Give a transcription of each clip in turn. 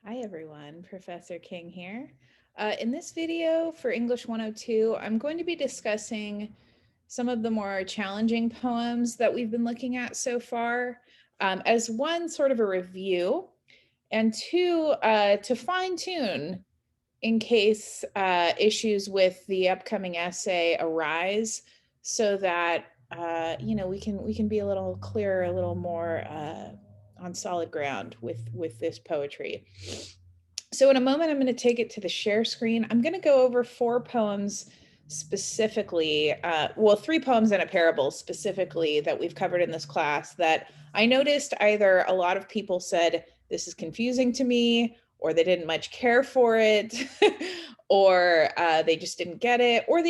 Hi everyone, Professor King here. In this video for English 102, I'm going to be discussing some of the more challenging poems that we've been looking at so far, as one, sort of a review, and two, to fine tune in case issues with the upcoming essay arise, so that we can be a little clearer, a little more on solid ground with this poetry. So in a moment, I'm going to take it to the share screen. I'm going to go over four poems specifically, three poems and a parable specifically that we've covered in this class that I noticed either a lot of people said, this is confusing to me, or they didn't much care for it, or they just didn't get it, or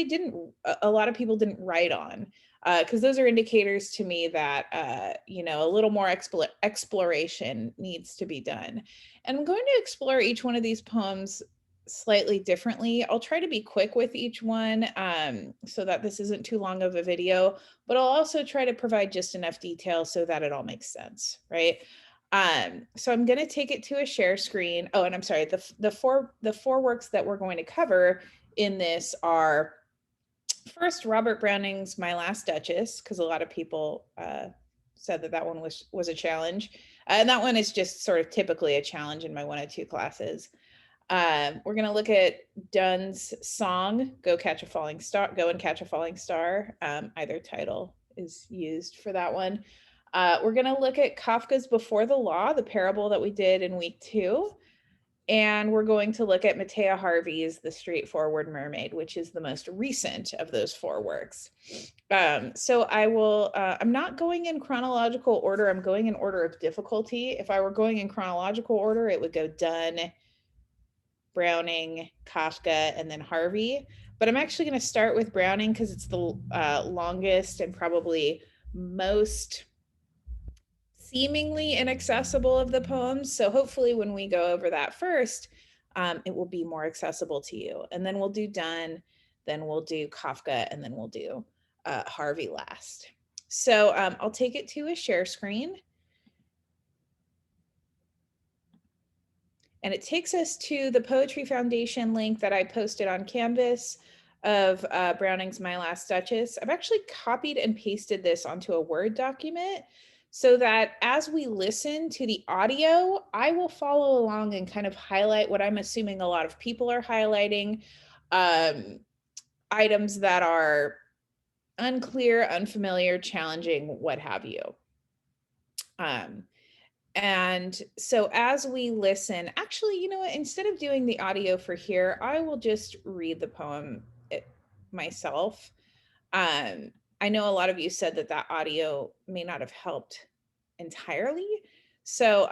a lot of people didn't write on. Because those are indicators to me that, a little more exploration needs to be done. And I'm going to explore each one of these poems slightly differently. I'll try to be quick with each one so that this isn't too long of a video, but I'll also try to provide just enough detail so that it all makes sense, right? So I'm going to take it to a share screen. Oh, and I'm sorry, the four works that we're going to cover in this are first Robert Browning's My Last Duchess, because a lot of people said that one was a challenge. And that one is just sort of typically a challenge in my 102 classes. We're going to look at Dunn's song, Go Catch a Falling Star, Go and Catch a Falling Star. Either title is used for that one. We're going to look at Kafka's Before the Law, the parable that we did in week 2. And we're going to look at Matea Harvey's The Straightforward Mermaid, which is the most recent of those four works. So I'm not going in chronological order. I'm going in order of difficulty. If I were going in chronological order, it would go Donne, Browning, Kafka, and then Harvey. But I'm actually going to start with Browning because it's the longest and probably most seemingly inaccessible of the poems. So hopefully when we go over that first, it will be more accessible to you. And then we'll do Dunn, then we'll do Kafka, and then we'll do Harvey last. So I'll take it to a share screen. And it takes us to the Poetry Foundation link that I posted on Canvas of Browning's My Last Duchess. I've actually copied and pasted this onto a Word document so that as we listen to the audio, I will follow along and kind of highlight what I'm assuming a lot of people are highlighting, items that are unclear, unfamiliar, challenging, what have you. And so as we listen, actually, you know what, instead of doing the audio for here, I will just read the poem myself. I know a lot of you said that audio may not have helped entirely. So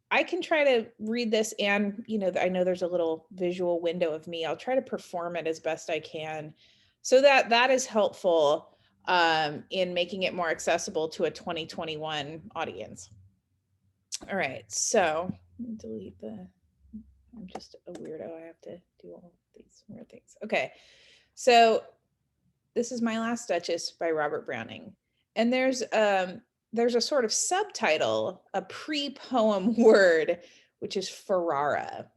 I can try to read this, and I know there's a little visual window of me. I'll try to perform it as best I can so that is helpful in making it more accessible to a 2021 audience. All right, so delete I'm just a weirdo. I have to do all these weird things. Okay, so this is My Last Duchess by Robert Browning. And there's a sort of subtitle, a pre-poem word, which is Ferrara.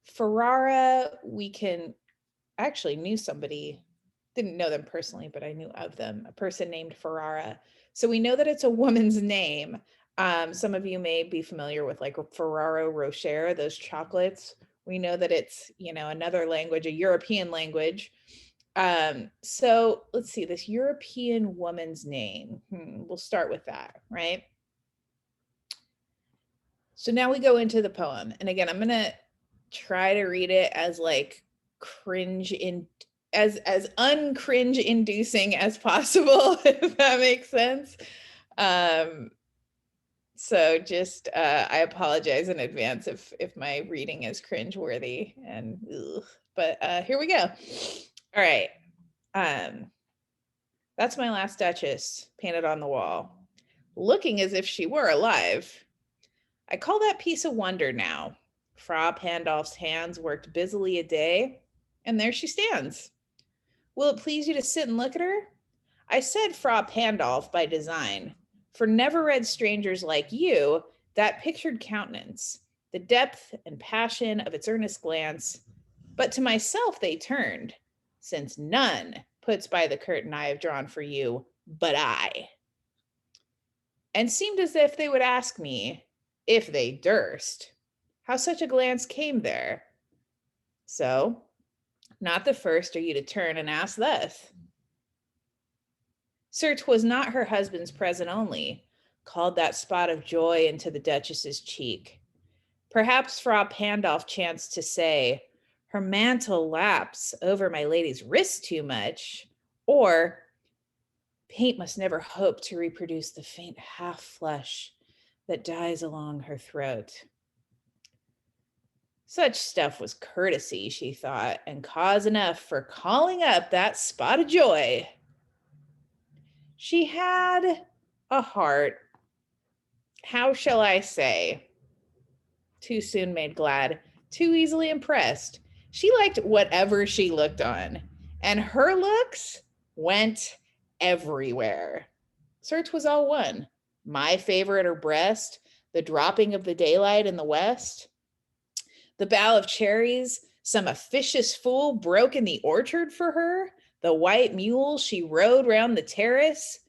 Ferrara, actually knew somebody, didn't know them personally, but I knew of them, a person named Ferrara. So we know that it's a woman's name. Some of you may be familiar with like Ferrero Rocher, those chocolates. We know that it's, another language, a European language. So let's see, this European woman's name. We'll start with that, right? So now we go into the poem. And again, I'm going to try to read it as like as uncringe inducing as possible, if that makes sense. So just I apologize in advance if my reading is cringeworthy and but here we go. All right. That's My Last Duchess painted on the wall, looking as if she were alive. I call that piece a wonder now. Fra Pandolf's hands worked busily a day, and there she stands. Will it please you to sit and look at her? I said Fra Pandolf by design, for never read strangers like you that pictured countenance, the depth and passion of its earnest glance. But to myself they turned, since none puts by the curtain I have drawn for you, but I. And seemed as if they would ask me, if they durst, how such a glance came there. So, not the first are you to turn and ask thus. Sir, 'twas not her husband's present only, called that spot of joy into the Duchess's cheek. Perhaps Frau Pandolf chanced to say, her mantle laps over my lady's wrist too much, or paint must never hope to reproduce the faint half flush that dies along her throat. Such stuff was courtesy, she thought, and cause enough for calling up that spot of joy. She had a heart, how shall I say, too soon made glad, too easily impressed. She liked whatever she looked on, and her looks went everywhere. Search was all one. My favorite her breast, the dropping of the daylight in the west, the bough of cherries some officious fool broke in the orchard for her, the white mule she rode round the terrace,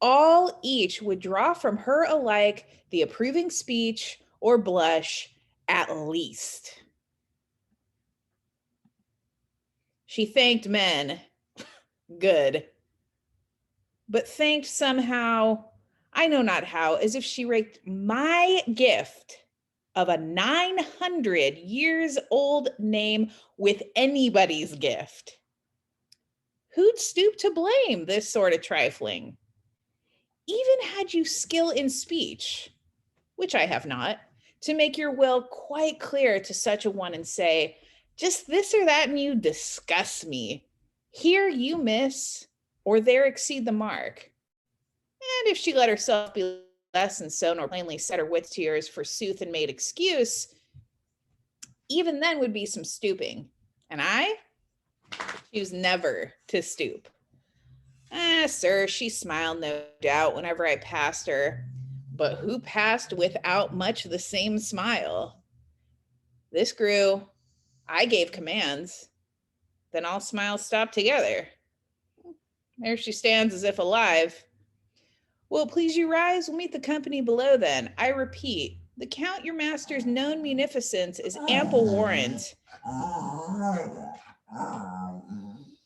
all each would draw from her alike the approving speech or blush at least. She thanked men, good, but thanked somehow, I know not how, as if she raked my gift of a 900 years old name with anybody's gift. Who'd stoop to blame this sort of trifling? Even had you skill in speech, which I have not, to make your will quite clear to such a one and say, just this or that and you disgust me. Here you miss, or there exceed the mark. And if she let herself be less and so, nor plainly set her wits to yours forsooth and made excuse, even then would be some stooping. And I choose never to stoop. Sir, she smiled no doubt whenever I passed her, but who passed without much the same smile? This grew, I gave commands, then all smiles stopped together. There she stands as if alive. Will it please you rise? We'll meet the company below then. I repeat, the Count your master's known munificence is ample warrant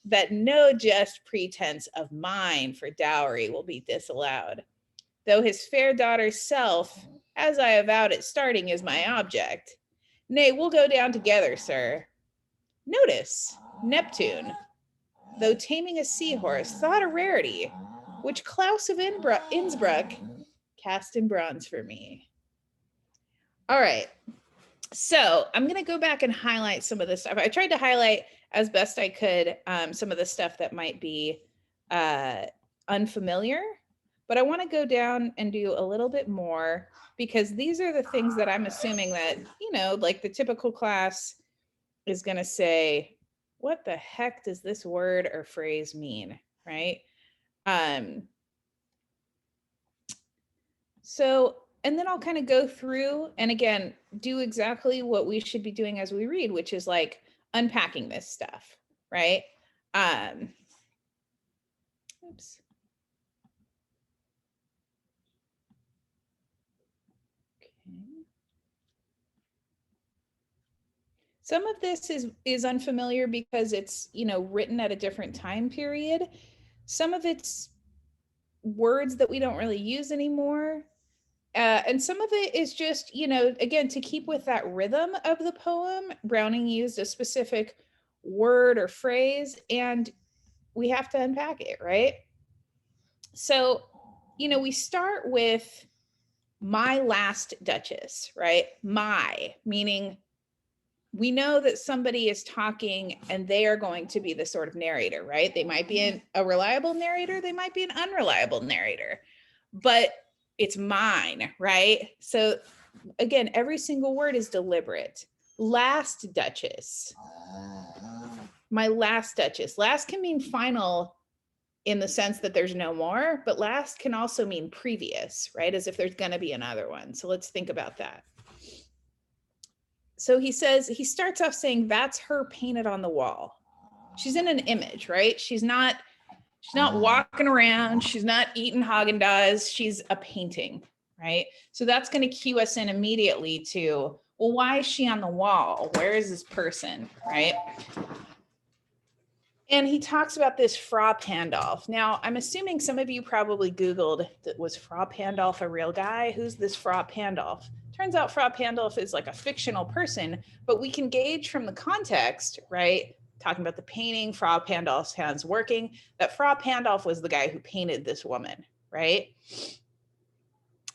that no just pretense of mine for dowry will be disallowed, though his fair daughter's self, as I avowed at starting, is my object. Nay, we'll go down together, sir. Notice, Neptune, though taming a seahorse, thought a rarity, which Klaus of Innsbruck cast in bronze for me. All right, so I'm going to go back and highlight some of this stuff. I tried to highlight as best I could some of the stuff that might be unfamiliar, but I want to go down and do a little bit more because these are the things that I'm assuming that, you know, like the typical class is going to say, what the heck does this word or phrase mean, right? So, and then I'll kind of go through and again, do exactly what we should be doing as we read, which is like unpacking this stuff, right? Oops. Okay. Some of this is unfamiliar because it's, you know, written at a different time period. Some of it's words that we don't really use anymore. And some of it is just, you know, again, to keep with that rhythm of the poem, Browning used a specific word or phrase, and we have to unpack it, right? So, you know, we start with my last Duchess, right? My, meaning we know that somebody is talking and they are going to be the sort of narrator, right? They might be a reliable narrator, they might be an unreliable narrator, but it's mine, right? So again, every single word is deliberate. Last Duchess, my last Duchess. Last can mean final in the sense that there's no more, but last can also mean previous, right? As if there's going to be another one. So let's think about that. So he says, he starts off saying, that's her painted on the wall. She's in an image, right? She's not walking around. She's not eating Haagen-Dazs. She's a painting, right? So that's going to cue us in immediately to, well, why is she on the wall? Where is this person, right? And he talks about this Fra Pandolf. Now, I'm assuming some of you probably Googled, was Fra Pandolf a real guy? Who's this Fra Pandolf? Turns out Fra Pandolf is like a fictional person, but we can gauge from the context, right? Talking about the painting, Fra Pandolf's hands working, that Fra Pandolf was the guy who painted this woman, right?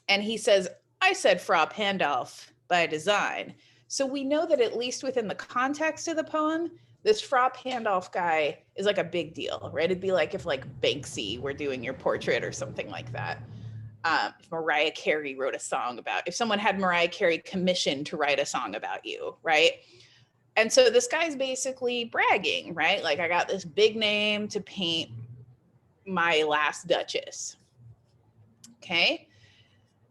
And he says, I said Fra Pandolf by design. So we know that at least within the context of the poem, this Fra Pandolf guy is like a big deal, right? It'd be like if like Banksy were doing your portrait or something like that. If Mariah Carey wrote a song about, if someone had Mariah Carey commissioned to write a song about you, right? And so this guy's basically bragging, right? Like, I got this big name to paint my last Duchess. Okay.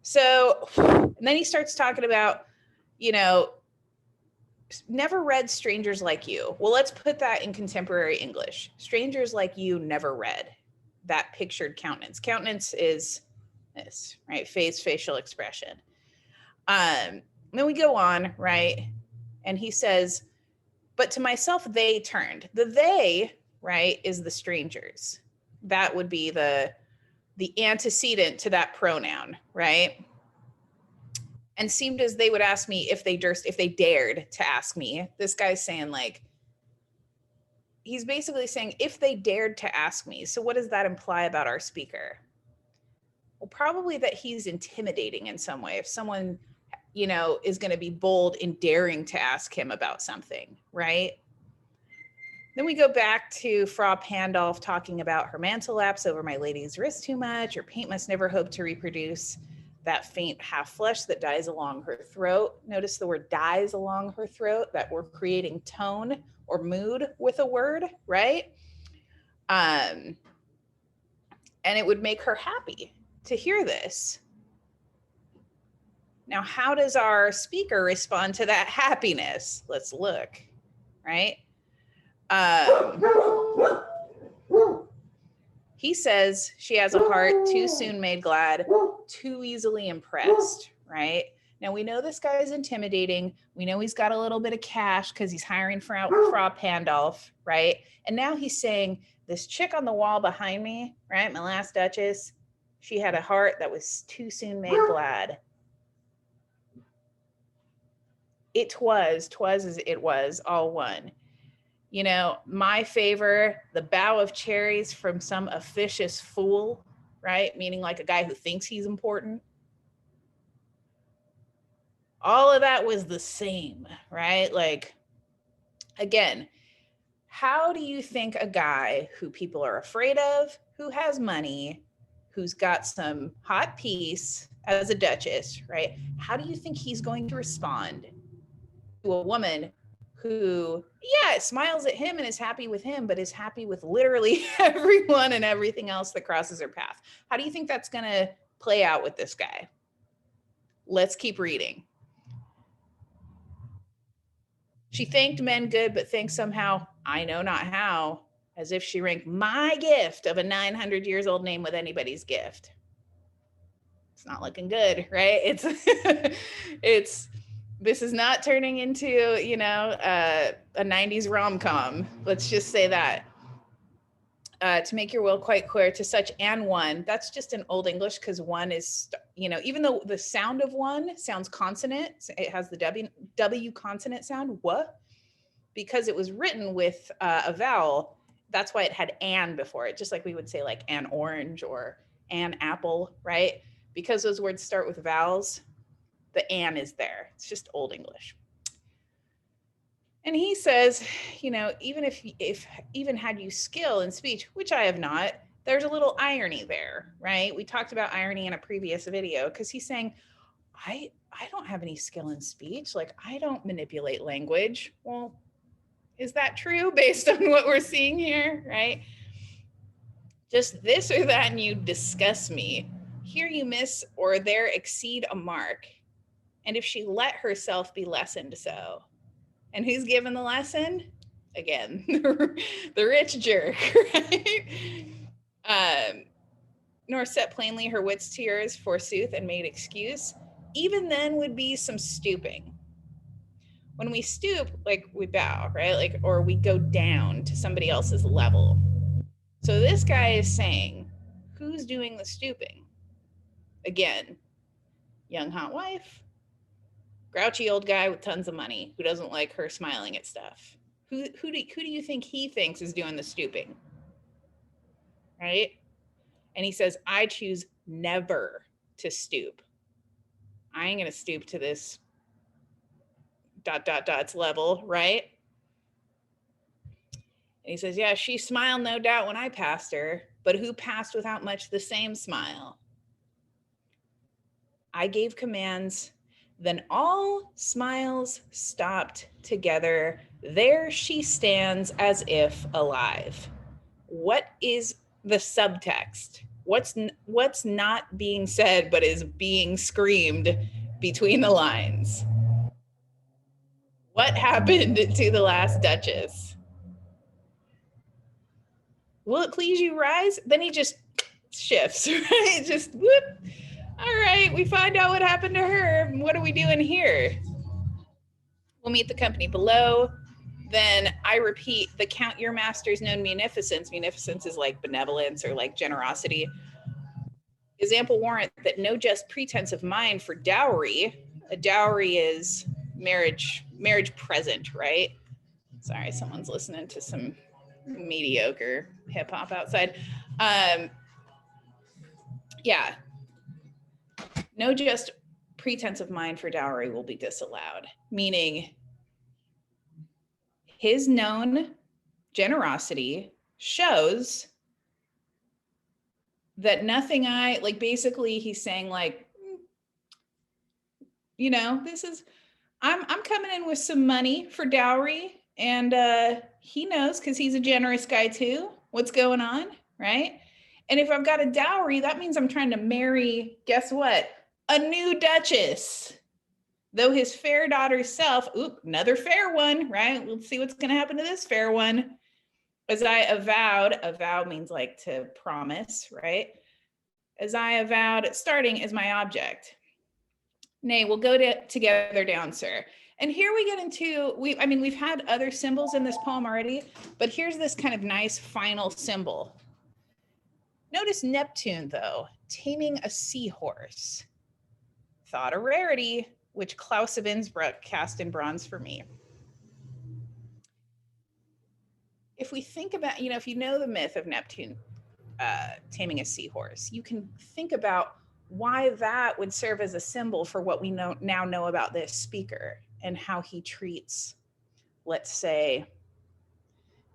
So, and then he starts talking about, you know, never read Strangers Like You. Well, let's put that in contemporary English. Strangers Like You never read that pictured countenance. Countenance is this, right? Face, facial expression. Then we go on, right? And he says, but to myself, they turned. The they, right, is the strangers. That would be the antecedent to that pronoun, right? And seemed as they would ask me if they dared to ask me. This guy's saying, like, he's basically saying, if they dared to ask me. So what does that imply about our speaker? Well, probably that he's intimidating in some way. If someone, you know, is going to be bold in daring to ask him about something, right? Then we go back to Fra Pandolf talking about her mantle laps over my lady's wrist too much, or paint must never hope to reproduce that faint half flush that dies along her throat. Notice the word dies along her throat, that we're creating tone or mood with a word, right? And it would make her happy to hear this. Now, how does our speaker respond to that happiness? Let's look, right? He says she has a heart too soon made glad, too easily impressed, right? Now, we know this guy is intimidating. We know he's got a little bit of cash because he's hiring Fra Pandolf, right? And now he's saying, this chick on the wall behind me, right, my last Duchess, she had a heart that was too soon made glad. Twas as it was, all one. You know, my favor, the bough of cherries from some officious fool, right? Meaning like a guy who thinks he's important. All of that was the same, right? Like, again, how do you think a guy who people are afraid of, who has money, who's got some hot piece as a Duchess, right? How do you think he's going to respond to a woman who, yeah, smiles at him and is happy with him, but is happy with literally everyone and everything else that crosses her path? How do you think that's going to play out with this guy? Let's keep reading. She thanked men good, but thanked somehow, I know not how, as if she ranked my gift of a 900 years old name with anybody's gift. It's not looking good, right? This is not turning into, you know, a 90s rom-com. Let's just say that. To make your will quite clear, to such and one, that's just in Old English because one is, you know, even though the sound of one sounds consonant, it has the W consonant sound, what? Because it was written with a vowel, that's why it had an before it, just like we would say like an orange or an apple, right? Because those words start with vowels, the an is there. It's just Old English. And he says, you know, even if even had you skill in speech, which I have not, there's a little irony there, right? We talked about irony in a previous video because he's saying, I don't have any skill in speech. Like, I don't manipulate language. Well, is that true based on what we're seeing here, right? Just this or that, and you disgust me. Here you miss or there exceed a mark. And if she let herself be lessoned so. And who's given the lesson? Again, the rich jerk, right? Nor set plainly her wit's tears, forsooth, and made excuse. Even then would be some stooping. When we stoop, like we bow, right? Like, or we go down to somebody else's level. So this guy is saying, who's doing the stooping? Again, young hot wife, grouchy old guy with tons of money who doesn't like her smiling at stuff. Who do you think he thinks is doing the stooping? Right? And he says, I choose never to stoop. I ain't going to stoop to this ... level, right? And he says, yeah, she smiled no doubt when I passed her, but who passed without much the same smile? I gave commands, then all smiles stopped together. There she stands as if alive. What is the subtext? What's not being said but is being screamed between the lines? What happened to the last Duchess? Will it please you rise? Then he just shifts, right? Just whoop. All right, we find out what happened to her. What are we doing here? We'll meet the company below. Then I repeat, the count your master's known munificence. Munificence is like benevolence or like generosity. Is ample warrant that no just pretense of mine for dowry. A dowry is marriage present, right? Sorry, someone's listening to some mediocre hip hop outside. Yeah, no just pretense of mine for dowry will be disallowed, meaning his known generosity shows that nothing like basically he's saying like, you know, this is, I'm coming in with some money for dowry, and he knows because he's a generous guy too what's going on, right? And if I've got a dowry, that means I'm trying to marry, guess what? A new Duchess. Though his fair daughter's self, another fair one, right? Let's see what's going to happen to this fair one. As I avowed, avow means like to promise, right? As I avowed, starting is my object. Nay, we'll go together down, sir. And here we get into, we've had other symbols in this poem already, but here's this kind of nice final symbol. Notice Neptune, though, taming a seahorse. Thought a rarity, which Claus of Innsbruck cast in bronze for me. If we think about, if you know the myth of Neptune taming a seahorse, you can think about why that would serve as a symbol for what we now know about this speaker and how he treats, let's say,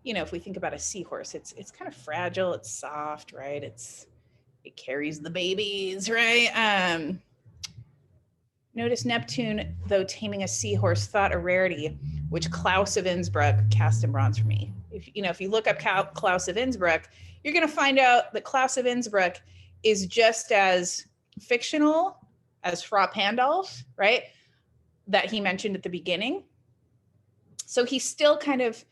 if we think about a seahorse, it's kind of fragile, it's soft, right? It carries the babies, right? Notice Neptune, though taming a seahorse, thought a rarity, which Claus of Innsbruck cast in bronze for me. If you look up Claus of Innsbruck, you're going to find out that Claus of Innsbruck is just as fictional as Fra Pandolf, right? That he mentioned at the beginning. So he's still kind of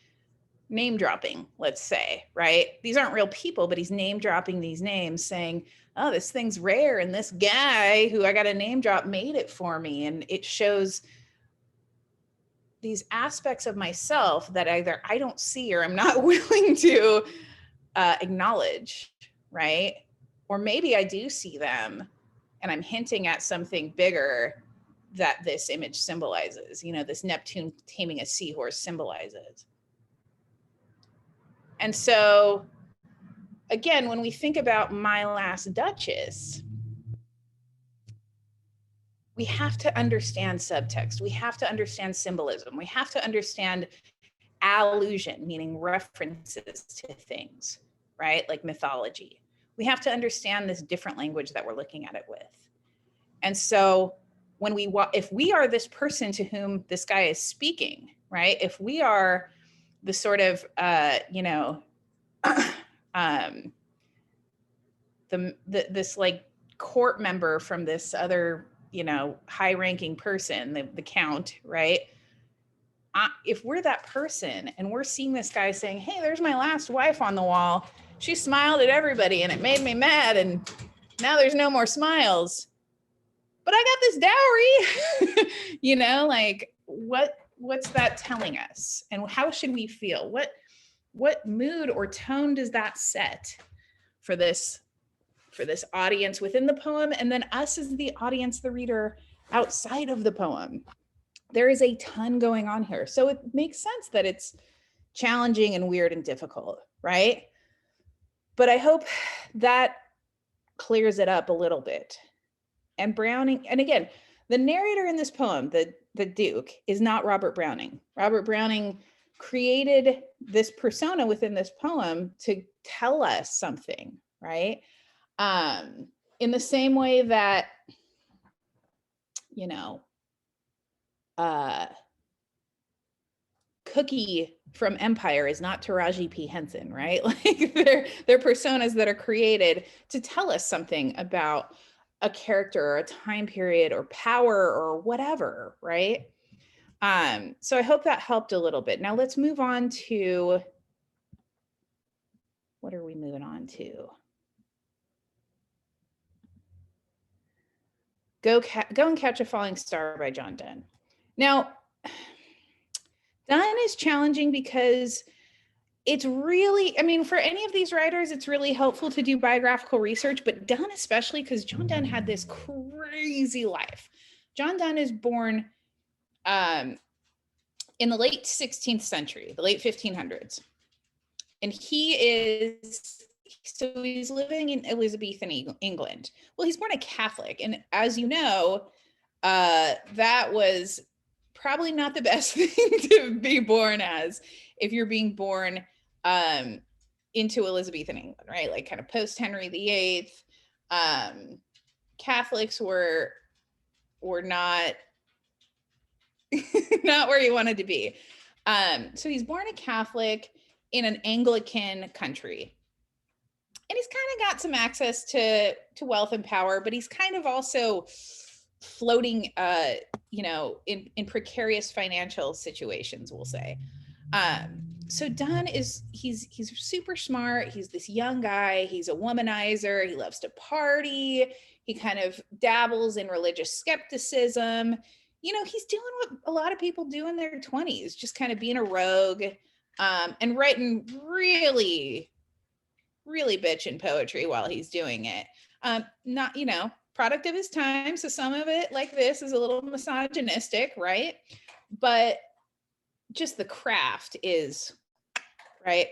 name dropping, let's say, right? These aren't real people, but he's name dropping these names saying, oh, this thing's rare. And this guy who I got a name drop made it for me. And it shows these aspects of myself that either I don't see or I'm not willing to acknowledge, right? Or maybe I do see them and I'm hinting at something bigger that this image symbolizes, this Neptune taming a seahorse symbolizes. And so, again, when we think about My Last Duchess, we have to understand subtext. We have to understand symbolism. We have to understand allusion, meaning references to things, right? Like mythology. We have to understand this different language that we're looking at it with. And so if we are this person to whom this guy is speaking, right? If we are the sort of, this like court member from this other, you know, high ranking person, the count, right? If we're that person and we're seeing this guy saying, hey, there's my last wife on the wall, she smiled at everybody and it made me mad, and now there's no more smiles, but I got this dowry. You know, like what's that telling us, and how should we feel? What mood or tone does that set for this audience within the poem, and then us as the audience, the reader, outside of the poem? There is a ton going on here. So it makes sense that it's challenging and weird and difficult, right? But I hope that clears it up a little bit. And Browning, and again, the narrator in this poem, the Duke, is not Robert Browning. Robert Browning created this persona within this poem to tell us something, right? In the same way that, you know, Cookie from Empire is not Taraji P. Henson, right? Like they're personas that are created to tell us something about a character or a time period or power or whatever, right? So I hope that helped a little bit. Now let's move on to, what are we moving on to? Go and Catch a Falling Star by John Donne. Now, Dunn is challenging because it's really, I mean, for any of these writers, it's really helpful to do biographical research, but Dunn especially, because John Donne had this crazy life. John Donne is born in the late 16th century, the late 1500s. And so he's living in Elizabethan England. Well, he's born a Catholic. And as you know, that was probably not the best thing to be born as if you're being born into Elizabethan England, right? Like kind of post Henry VIII. Catholics were not not where you wanted to be. So he's born a Catholic in an Anglican country. And he's kind of got some access to wealth and power, but he's kind of also floating, you know, in precarious financial situations, we'll say. So Dunn he's super smart. He's this young guy. He's a womanizer. He loves to party. He kind of dabbles in religious skepticism. You know, he's doing what a lot of people do in their 20s, just kind of being a rogue, and writing really, really bitchin' poetry while he's doing it. Not, you know, product of his time. So some of it, like this, is a little misogynistic, right? But just the craft is, right?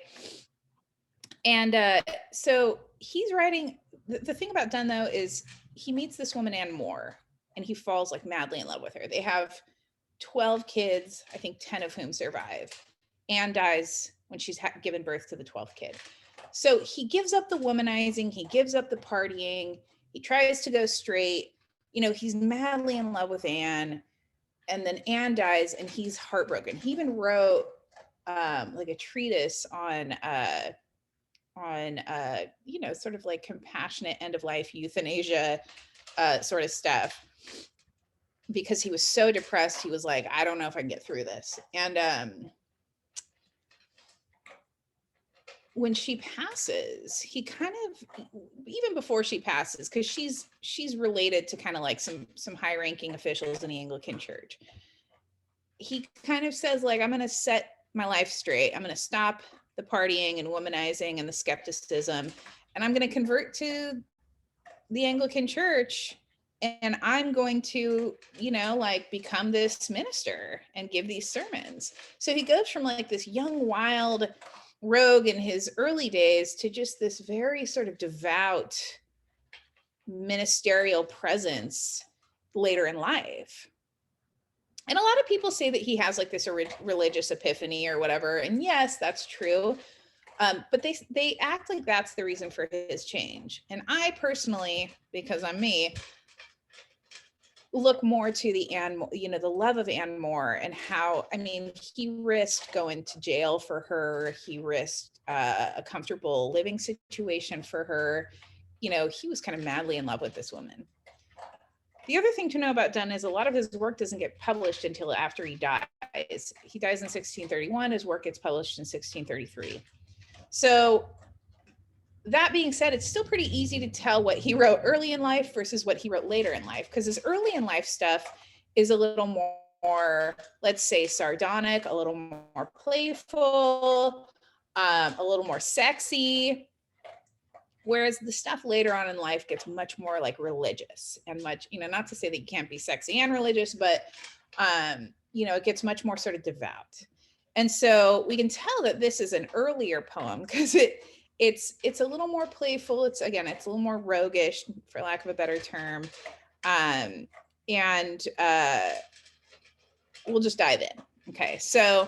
And so he's writing, the thing about Dunn, though, is he meets this woman, Anne Moore, and he falls like madly in love with her. They have 12 kids, I think 10 of whom survive. Anne dies when she's given birth to the 12th kid. So he gives up the womanizing, he gives up the partying, he tries to go straight. You know, he's madly in love with Anne, and then Anne dies and he's heartbroken. He even wrote like a treatise on you know, sort of like compassionate end of life euthanasia sort of stuff, because he was so depressed. He was like, I don't know if I can get through this. And when she passes, he kind of, even before she passes, because she's related to kind of like some high-ranking officials in the Anglican Church, he kind of says, like, I'm going to set my life straight. I'm going to stop the partying and womanizing and the skepticism, and I'm going to convert to the Anglican Church, and I'm going to, you know, like become this minister and give these sermons. So he goes from like this young, wild rogue in his early days to just this very sort of devout ministerial presence later in life. And a lot of people say that he has like this religious epiphany or whatever. And yes, that's true. But they act like that's the reason for his change. And I personally, because I'm me, look more to the Anne, you know, the love of Anne Moore, and how, I mean, he risked going to jail for her. He risked a comfortable living situation for her. you know, he was kind of madly in love with this woman. The other thing to know about Donne is a lot of his work doesn't get published until after he dies. He dies in 1631. His work gets published in 1633. So that being said, it's still pretty easy to tell what he wrote early in life versus what he wrote later in life, because his early in life stuff is a little more, let's say, sardonic, a little more playful, a little more sexy. Whereas the stuff later on in life gets much more like religious and much, you know, not to say that you can't be sexy and religious, but, you know, it gets much more sort of devout. And so we can tell that this is an earlier poem because it's a little more playful. It's, again, it's a little more roguish, for lack of a better term. We'll just dive in. Okay, so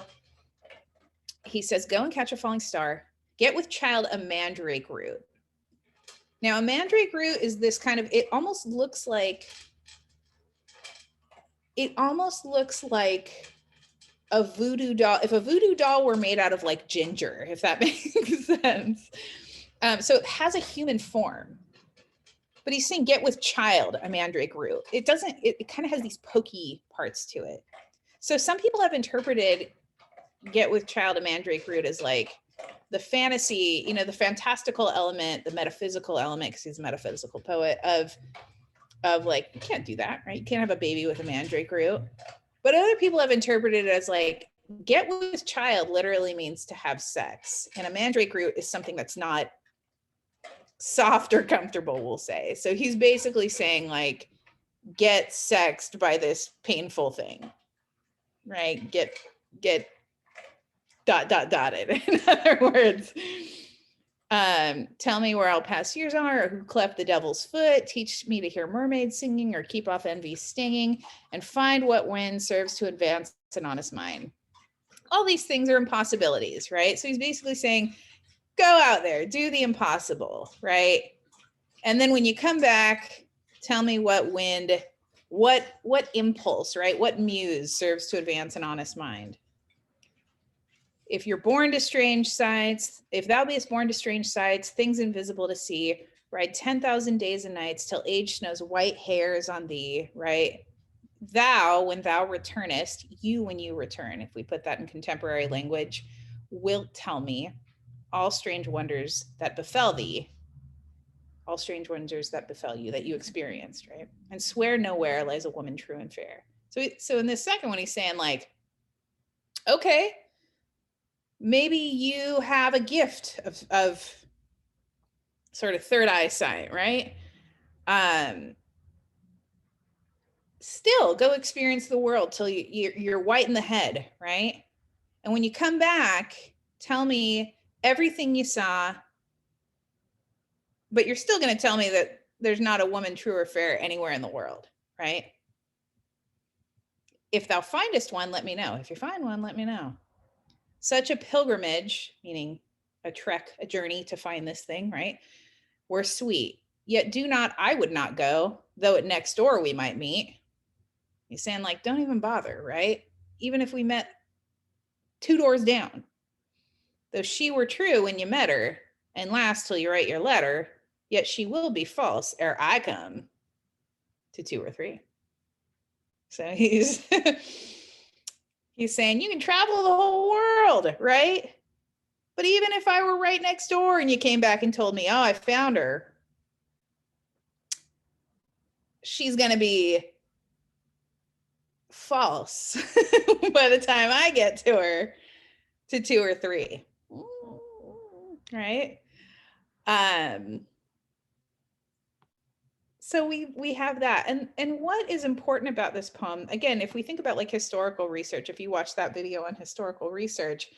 he says, go and catch a falling star, get with child a mandrake root. Now, a mandrake root is this kind of, it almost looks like a voodoo doll. If a voodoo doll were made out of like ginger, if that makes sense. So it has a human form, but he's saying get with child a mandrake root. It doesn't, it kind of has these pokey parts to it. So some people have interpreted get with child a mandrake root as like the fantasy, you know, the fantastical element, the metaphysical element, because he's a metaphysical poet, of like, you can't do that, right? You can't have a baby with a mandrake root. But other people have interpreted it as like, get with child literally means to have sex. And a mandrake root is something that's not soft or comfortable, we'll say. So he's basically saying like, get sexed by this painful thing, right? Get dotted. In other words, tell me where all past years are, or who cleft the devil's foot, teach me to hear mermaids singing, or keep off envy's stinging, and find what wind serves to advance an honest mind. All these things are impossibilities, right? So he's basically saying, go out there, do the impossible, right? And then when you come back, tell me what wind, what impulse, right? What muse serves to advance an honest mind. If you're born to strange sights, if thou beest born to strange sights, things invisible to see, ride 10,000 days and nights till age snows white hairs on thee, right? Thou, when thou returnest, you, when you return, if we put that in contemporary language, wilt tell me all strange wonders that befell thee, all strange wonders that befell you, that you experienced, right? And swear nowhere lies a woman true and fair. So in this second one, he's saying like, okay, maybe you have a gift of sort of third eyesight, right? Still go experience the world till you're white in the head, right? And when you come back, tell me everything you saw, but you're still going to tell me that there's not a woman true or fair anywhere in the world, right? If thou findest one, let me know. If you find one, let me know. Such a pilgrimage, meaning a trek, a journey to find this thing, right? Were sweet, yet I would not go, though at next door we might meet. He's saying like, don't even bother, right? Even if we met 2 doors down. Though she were true when you met her, and last till you write your letter, yet she will be false ere I come to 2 or 3. So he's saying you can travel the whole world, right? But even if I were right next door and you came back and told me, oh, I found her, she's going to be false by the time I get to her to 2 or 3, right? So we have that. And what is important about this poem, again, if we think about like historical research, if you watch that video on historical research,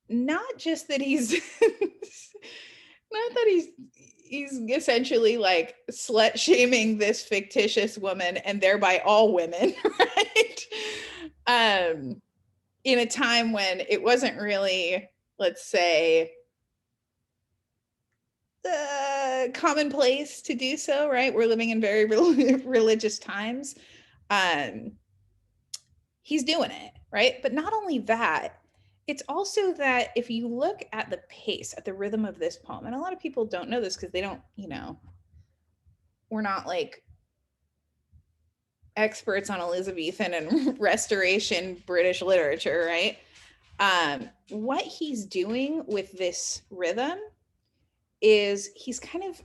not just that he's not that he's essentially like slut shaming this fictitious woman and thereby all women, right? In a time when it wasn't really, let's say, commonplace to do so, right? We're living in very religious times. He's doing it, right? But not only that, it's also that if you look at the pace, at the rhythm of this poem, and a lot of people don't know this because they don't, we're not like experts on Elizabethan and Restoration British literature, right? What he's doing with this rhythm is he's kind of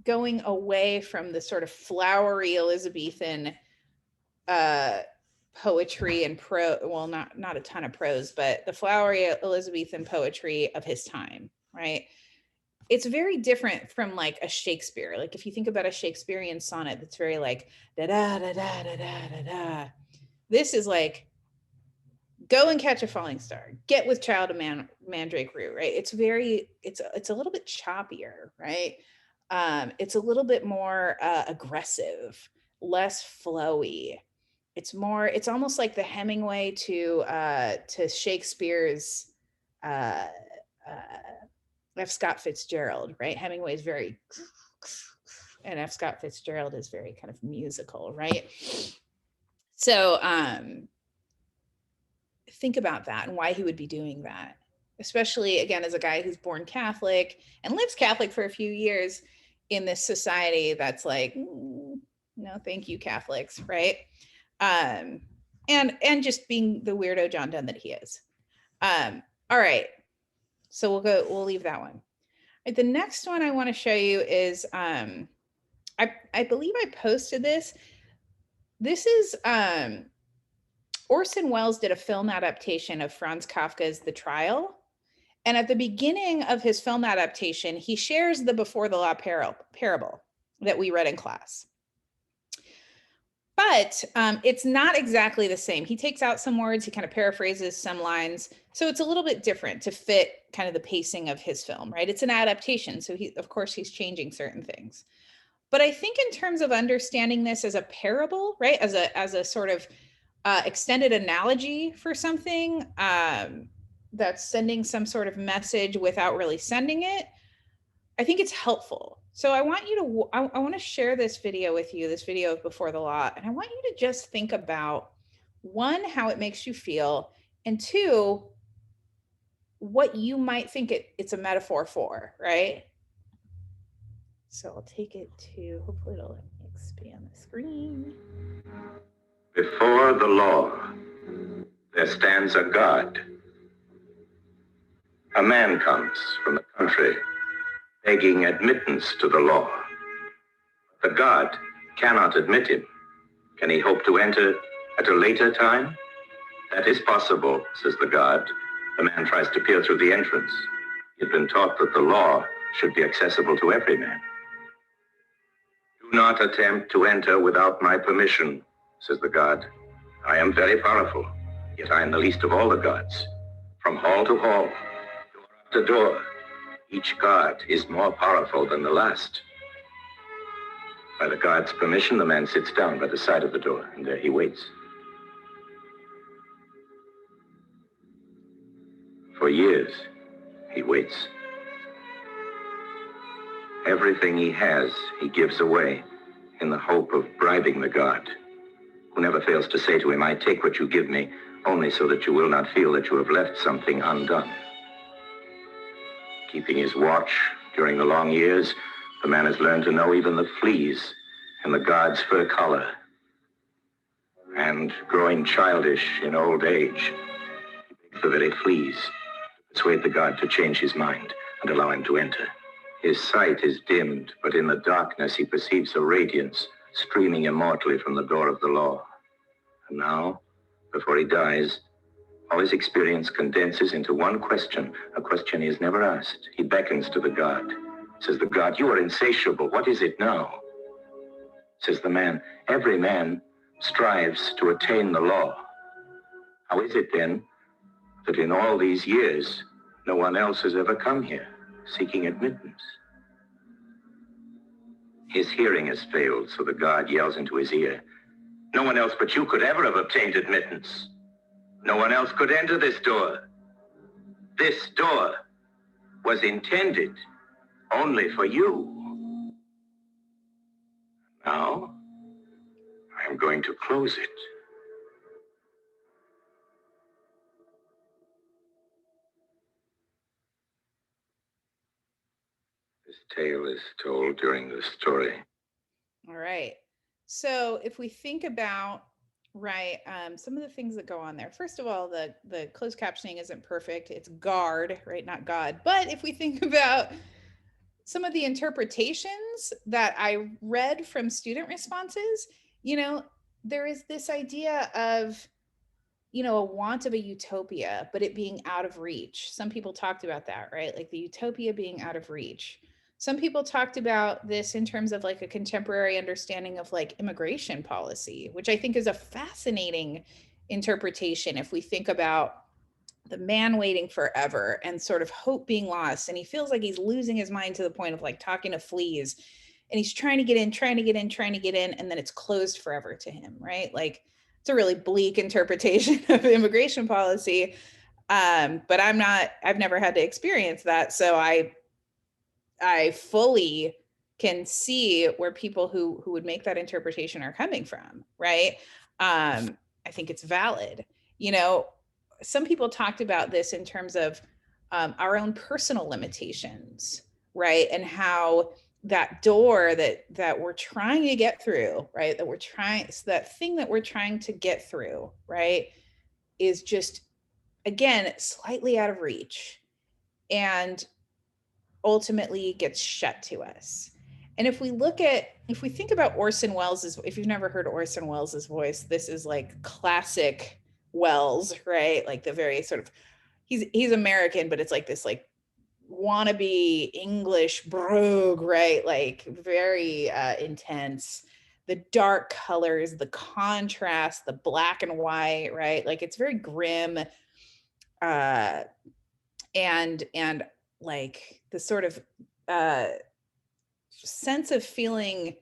going away from the sort of flowery Elizabethan poetry and not a ton of prose, but the flowery Elizabethan poetry of his time, right? It's very different from like a Shakespeare. Like if you think about a Shakespearean sonnet, that's very like da da da da da da da da. This is like go and catch a falling star, get with child of mandrake root, right? It's a little bit choppier, right? It's a little bit more aggressive, less flowy. It's almost like the Hemingway to Shakespeare's uh, F. Scott Fitzgerald, right? Hemingway is very, and F. Scott Fitzgerald is very kind of musical, right? So think about that and why he would be doing that, especially again as a guy who's born Catholic and lives Catholic for a few years in this society that's like, no, thank you, Catholics, right? And just being the weirdo John Donne that he is. All right, so we'll leave that one. Right, the next one I want to show you is I believe I posted this. This is Orson Welles did a film adaptation of Franz Kafka's The Trial. And at the beginning of his film adaptation, he shares the Before the Law parable that we read in class. But it's not exactly the same. He takes out some words, he kind of paraphrases some lines. So it's a little bit different to fit kind of the pacing of his film, right? It's an adaptation. So of course, he's changing certain things. But I think in terms of understanding this as a parable, right? As a sort of extended analogy for something that's sending some sort of message without really sending it, I think it's helpful. So I want you to, I want to share this video with you, this video of Before the Law, and I want you to just think about, one, how it makes you feel, and two, what you might think it's a metaphor for, right? So I'll take it to, hopefully it'll let me expand the screen. Before the law, there stands a God. A man comes from the country, begging admittance to the law. The God cannot admit him. Can he hope to enter at a later time? That is possible, says the God. The man tries to peer through the entrance. He had been taught that the law should be accessible to every man. Do not attempt to enter without my permission, says the God. I am very powerful, yet I am the least of all the gods. From hall to hall, door after door, each god is more powerful than the last. By the god's permission, the man sits down by the side of the door, and there he waits. For years, he waits. Everything he has, he gives away in the hope of bribing the god, who never fails to say to him, I take what you give me, only so that you will not feel that you have left something undone. Keeping his watch during the long years, the man has learned to know even the fleas in the god's fur collar. And growing childish in old age, he begs the very fleas to persuade the god to change his mind and allow him to enter. His sight is dimmed, but in the darkness he perceives a radiance streaming immortally from the door of the law. And now, before he dies, all his experience condenses into one question, a question he has never asked. He beckons to the god. Says the god, you are insatiable. What is it now? Says the man, every man strives to attain the law. How is it then that in all these years, no one else has ever come here seeking admittance? His hearing has failed, so the god yells into his ear, no one else but you could ever have obtained admittance. No one else could enter this door. This door was intended only for you. Now, I am going to close it. tale is told during the story. All right. So if we think about, right, some of the things that go on there. First of all, the closed captioning isn't perfect. It's guard, right, not God. But if we think about some of the interpretations that I read from student responses, there is this idea of, a want of a utopia, but it being out of reach. Some people talked about that, right? Like the utopia being out of reach. Some people talked about this in terms of like a contemporary understanding of like immigration policy, which I think is a fascinating interpretation if we think about the man waiting forever and sort of hope being lost. And he feels like he's losing his mind to the point of like talking to fleas. And he's trying to get in, trying to get in, trying to get in, and then it's closed forever to him, right? Like it's a really bleak interpretation of immigration policy. But I've never had to experience that. So I fully can see where people who would make that interpretation are coming from, right? I think it's valid. Some people talked about this in terms of our own personal limitations, right? And how that door that we're trying to get through, right? That thing that we're trying to get through, right, is just, again, slightly out of reach. And ultimately gets shut to us. And if we think about Orson Welles, if you've never heard Orson Welles' voice, this is like classic Welles, right? Like the very sort of, he's American, but it's like this like wannabe English brogue, right? Like very intense. The dark colors, the contrast, the black and white, right? Like it's very grim. And like the sort of sense of feeling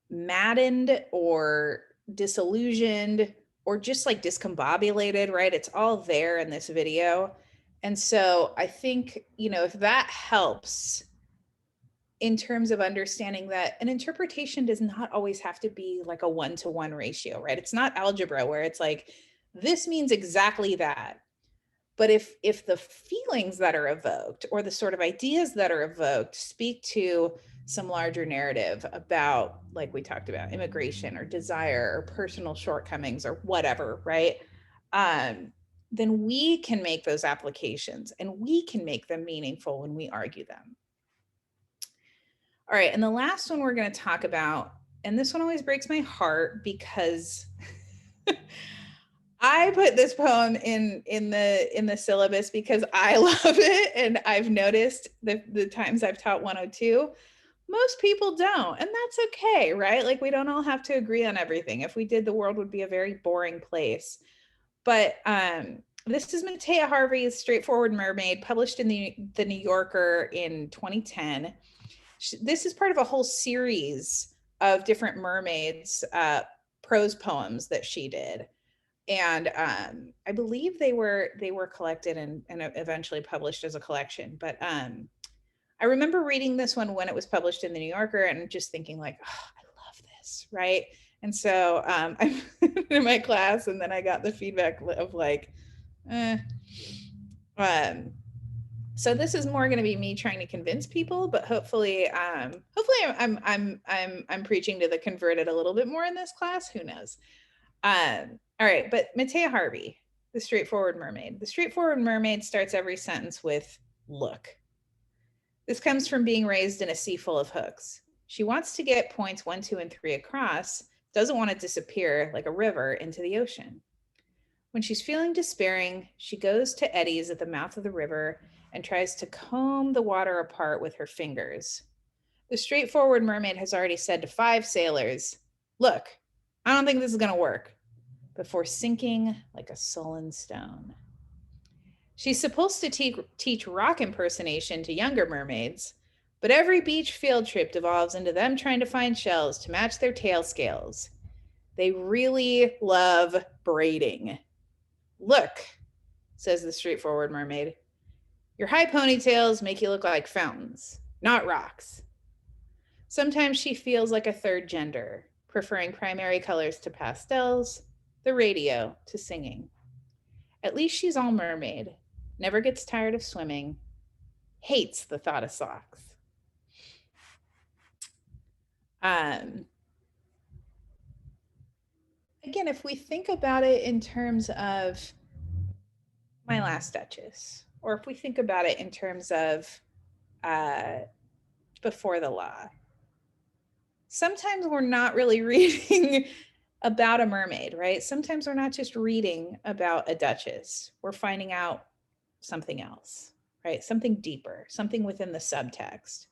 maddened or disillusioned or just like discombobulated, right? It's all there in this video. And so I think, if that helps in terms of understanding that an interpretation does not always have to be like a 1-to-1 ratio, right? It's not algebra where it's like, this means exactly that. But if the feelings that are evoked or the sort of ideas that are evoked speak to some larger narrative about, like we talked about, immigration or desire or personal shortcomings or whatever, right? Then we can make those applications and we can make them meaningful when we argue them. All right, and the last one we're going to talk about, and this one always breaks my heart because I put this poem in the syllabus because I love it, and I've noticed the times I've taught 102, most people don't, and that's okay, right? Like we don't all have to agree on everything. If we did, the world would be a very boring place. But this is Matea Harvey's Straightforward Mermaid, published in the New Yorker in 2010. This is part of a whole series of different mermaids prose poems that she did. And I believe they were collected and eventually published as a collection. But I remember reading this one when it was published in the New Yorker and just thinking like, oh, I love this, right? And so I'm in my class, and then I got the feedback of like, so this is more going to be me trying to convince people, but hopefully I'm preaching to the converted a little bit more in this class. Who knows? All right, but Matea Harvey, the Straightforward Mermaid. The Straightforward Mermaid starts every sentence with "look." This comes from being raised in a sea full of hooks. She wants to get points 1, 2, and 3 across, doesn't want to disappear like a river into the ocean. When she's feeling despairing, she goes to eddies at the mouth of the river and tries to comb the water apart with her fingers. The Straightforward Mermaid has already said to 5 sailors, "Look, I don't think this is going to work," before sinking like a sullen stone. She's supposed to teach rock impersonation to younger mermaids, but every beach field trip devolves into them trying to find shells to match their tail scales. They really love braiding. "Look," says the Straightforward Mermaid, "your high ponytails make you look like fountains, not rocks." Sometimes she feels like a third gender, preferring primary colors to pastels, the radio to singing. At least she's all mermaid, never gets tired of swimming, hates the thought of socks. Um, again, if we think about it in terms of My Last Duchess, or if we think about it in terms of uh, Before the Law, sometimes we're not really reading about a mermaid, right? Sometimes we're not just reading about a duchess. We're finding out something else, right? Something deeper, something within the subtext.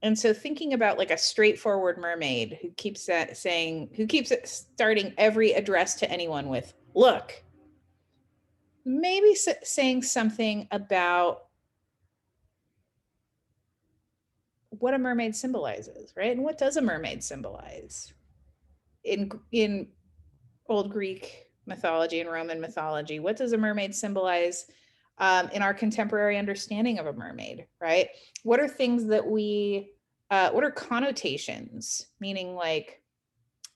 And so thinking about like a straightforward mermaid who keeps starting every address to anyone with, look, maybe saying something about what a mermaid symbolizes, right? And what does a mermaid symbolize? In old Greek mythology and Roman mythology, what does a mermaid symbolize in our contemporary understanding of a mermaid, right? What are things that what are connotations, meaning like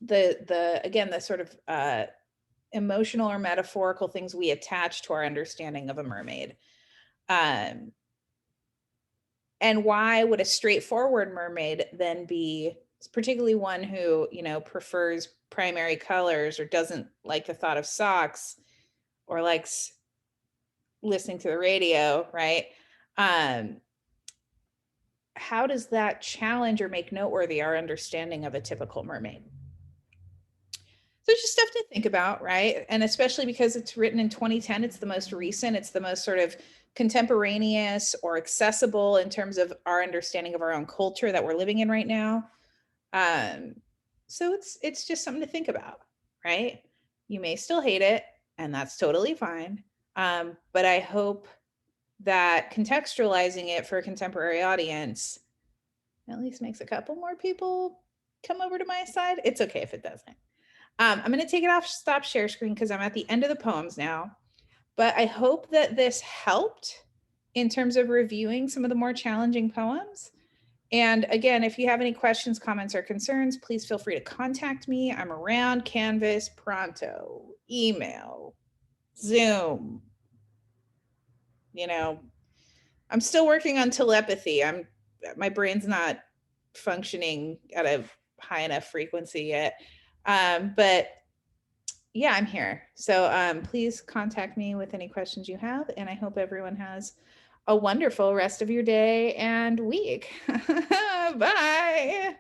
the sort of emotional or metaphorical things we attach to our understanding of a mermaid? Um, and why would a straightforward mermaid then be, particularly one who, prefers primary colors or doesn't like the thought of socks or likes listening to the radio, right? Um, how does that challenge or make noteworthy our understanding of a typical mermaid? So it's just stuff to think about, right? And especially because it's written in 2010, it's the most recent, it's the most sort of contemporaneous or accessible in terms of our understanding of our own culture that we're living in right now. So it's just something to think about, right? You may still hate it, and that's totally fine. But I hope that contextualizing it for a contemporary audience at least makes a couple more people come over to my side. It's okay if it doesn't. I'm going to take it off stop share screen because I'm at the end of the poems now. But I hope that this helped in terms of reviewing some of the more challenging poems. And again, if you have any questions, comments, or concerns, please feel free to contact me. I'm around Canvas, Pronto, email, Zoom. I'm still working on telepathy. My brain's not functioning at a high enough frequency yet. But yeah, I'm here. So please contact me with any questions you have. And I hope everyone has a wonderful rest of your day and week. Bye.